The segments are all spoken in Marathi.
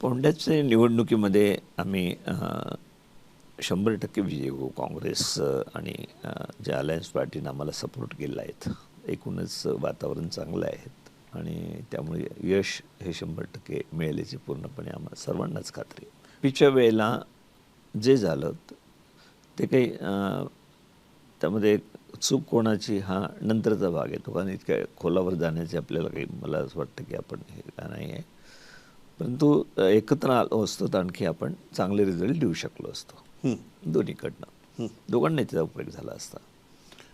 पौंड्याच्या निवडणुकीमध्ये आम्ही 100% विजयी होऊ. काँग्रेस आणि जे अलायन्स पार्टीनं आम्हाला सपोर्ट केला आहे, एकूणच वातावरण चांगलं आहे आणि त्यामुळे यश हे 100% मिळेल याची पूर्णपणे आम्हाला सर्वांनाच खात्री आहे. पिच्या वेळेला जे झालं ते काही त्यामध्ये चूक कोणाची हा नंतरचा भाग येतो, कारण इतक्या खोलावर जाण्याचे आपल्याला काही मला असं वाटतं की आपण हे का नाही आहे. परंतु एकत्र आलो असतो तर आणखी आपण चांगले रिझल्ट देऊ शकलो असतो दोन्हीकडनं. दोघांनाही त्याचा उपयोग झाला असता,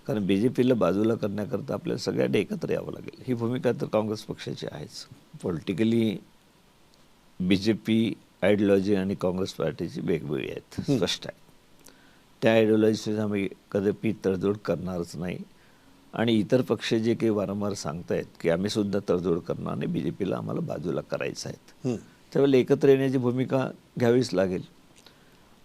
कारण BJPला बाजूला करण्याकरता आपल्याला सगळ्यांनी एकत्र यावं लागेल. ही भूमिका तर काँग्रेस पक्षाची आहेच. पॉलिटिकली BJP आयडिओलॉजी आणि काँग्रेस पार्टीची वेगवेगळी आहेत, स्पष्ट आहे. त्या आयडिओलॉजीशी आम्ही कदापि तडजोड करणारच नाही आणि इतर पक्ष जे काही वारंवार सांगतायत की आम्ही सुद्धा तडजोड करणार आणि BJPला आम्हाला बाजूला करायचं आहे, त्यावेळेला एकत्र येण्याची भूमिका घ्यावीच लागेल.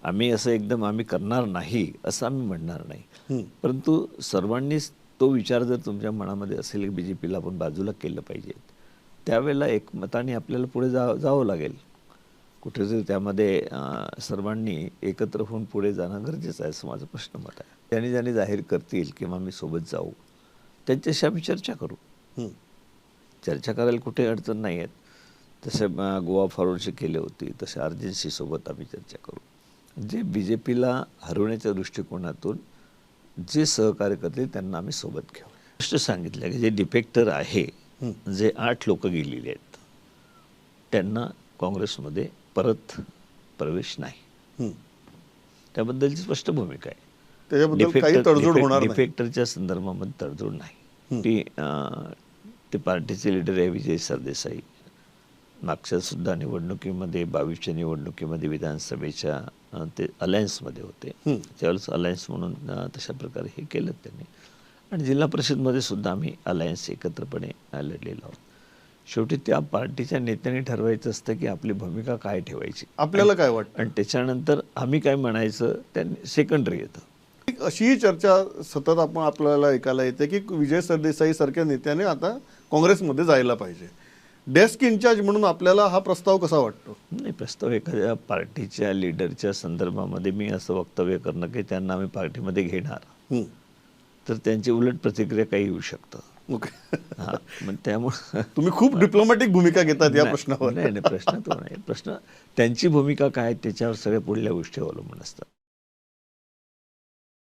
आम्ही असं एकदम आम्ही करणार नाही असं आम्ही म्हणणार नाही, परंतु सर्वांनीच तो विचार जर तुमच्या मनामध्ये असेल की BJPला आपण बाजूला केलं पाहिजे, त्यावेळेला एकमताने आपल्याला पुढे जावं लागेल. कुठेतरी त्यामध्ये सर्वांनी एकत्र होऊन पुढे जाणं गरजेचं आहे असं माझं स्पष्ट मत आहे. त्यांनी ज्यांनी जाहीर करतील किंवा आम्ही सोबत जाऊ त्यांच्याशी आम्ही चर्चा करू. चर्चा करायला कुठे अडचण नाही आहेत. तसे गोवा फॉरवर्डशी केले होते, तसे RJC सोबत आम्ही चर्चा करू. जे BJPला हरवण्याच्या दृष्टिकोनातून जे सहकार्य करतील त्यांना आम्ही सोबत घेऊ. गोष्ट सांगितलं की जे डिफेक्टर आहे, जे 8 लोक गेलेले आहेत, त्यांना काँग्रेसमध्ये परत प्रवेश नाही, त्याबद्दलची स्पष्ट भूमिका आहे. त्याच्याबद्दल काही तडजोड होणार नाही. डिफेक्टरच्या संदर्भामध्ये तडजोड नाही. ते पार्टीचे लीडर आहे विजय सरदेसाई. मागच्या सुद्धा निवडणुकीमध्ये 22च्या निवडणुकीमध्ये विधानसभेच्या ते अलायन्समध्ये होते, त्यावेळेस अलायन्स म्हणून तशा प्रकारे हे केलं त्यांनी. आणि जिल्हा परिषदमध्ये सुद्धा आम्ही अलायन्स एकत्रपणे लढलेलो आहोत. शेवटी त्या पार्टीच्या नेत्यांनी ठरवायचं असतं की आपली भूमिका काय ठेवायची, आपल्याला काय वाटतं, आणि त्याच्यानंतर आम्ही काय म्हणायचं त्यांनी सेकंडरी येतं. अशीही चर्चा सतत आपल्याला ऐकायला येते की विजय सरदेसाई सारख्या नेत्याने आता काँग्रेसमध्ये जायला पाहिजे. डेस्क इन्चार्ज म्हणून आपल्याला हा प्रस्ताव कसा वाटतो? नाही, प्रस्ताव एखाद्या पार्टीच्या लीडरच्या संदर्भामध्ये मी असं वक्तव्य करणं की त्यांना आम्ही पार्टीमध्ये घेणार, तर त्यांची उलट प्रतिक्रिया काही येऊ शकतं. हां, मग त्यामुळे तुम्ही खूप डिप्लोमॅटिक भूमिका घेतात या प्रश्नावर. नाही, प्रश्न तो नाही. प्रश्न त्यांची भूमिका काय त्याच्यावर सगळ्या पुढल्या गोष्टी अवलंबून असतात.